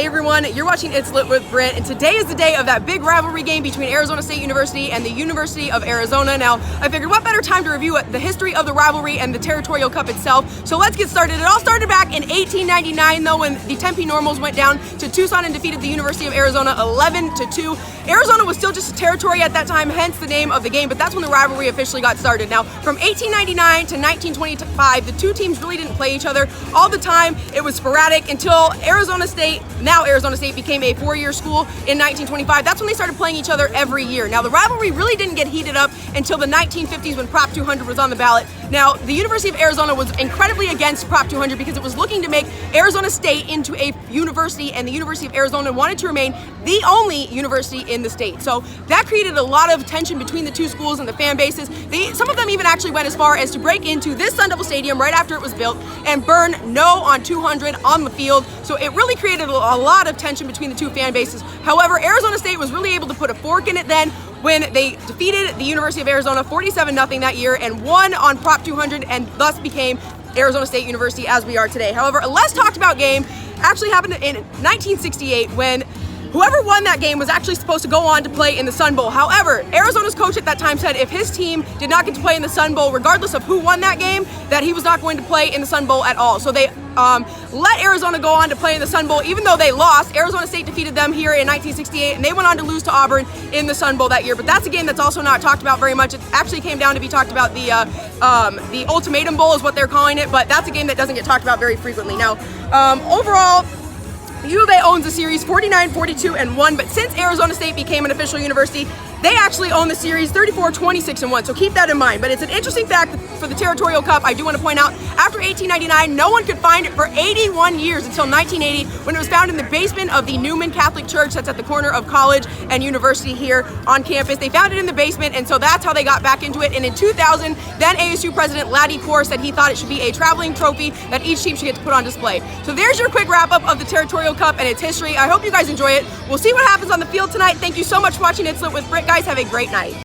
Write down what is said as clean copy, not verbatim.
everyone, you're watching It's Lit with Britt, and today is the day of that big rivalry game between Arizona State University and the University of Arizona. Now, I figured what better time to review the history of the rivalry and the Territorial Cup itself. So let's get started. It all started back in 1899 though, when the Tempe Normals went down to Tucson and defeated the University of Arizona 11-2. Arizona was still just a territory at that time, hence the name of the game, but that's when the rivalry officially got started. Now, from 1899 to 1925, the two teams really didn't play each other all the time. It was sporadic until Arizona State became a four-year school in 1925. That's when they started playing each other every year. Now, the rivalry really didn't get heated up until the 1950s when Prop 200 was on the ballot. Now, the University of Arizona was incredibly against Prop 200 because it was looking to make Arizona State into a university, and the University of Arizona wanted to remain the only university in the state. So that created a lot of tension between the two schools and the fan bases. Some of them even actually went as far as to break into this Sun Devil Stadium right after it was built and burn No on 200 on the field. So it really created a lot of tension between the two fan bases. However, Arizona State was really able to put a fork in it then when they defeated the University of Arizona 47-0 that year and won on Prop 200 and thus became Arizona State University as we are today. However, a less talked about game actually happened in 1968 when whoever won that game was actually supposed to go on to play in the Sun Bowl. However, Arizona's coach at that time said if his team did not get to play in the Sun Bowl, regardless of who won that game, that he was not going to play in the Sun Bowl at all. So they let Arizona go on to play in the Sun Bowl, even though they lost. Arizona State defeated them here in 1968, and they went on to lose to Auburn in the Sun Bowl that year. But that's a game that's also not talked about very much. It actually came down to be talked about the Ultimatum Bowl is what they're calling it, but that's a game that doesn't get talked about very frequently. Now, overall, U of A owns the series 49, 42, and 1, but since Arizona State became an official university, they actually own the series 34, 26, and 1, so keep that in mind. But it's an interesting fact for the Territorial Cup. I do want to point out, after 1899, no one could find it for 81 years until 1980, when it was found in the basement of the Newman Catholic Church that's at the corner of College and University here on campus. They found it in the basement, and so that's how they got back into it. And in 2000, then ASU President Laddie Core said he thought it should be a traveling trophy that each team should get to put on display. So there's your quick wrap-up of the Territorial Cup and its history. I hope you guys enjoy it. We'll see what happens on the field tonight. Thank you so much for watching It's Lit with Britt. Guys, have a great night.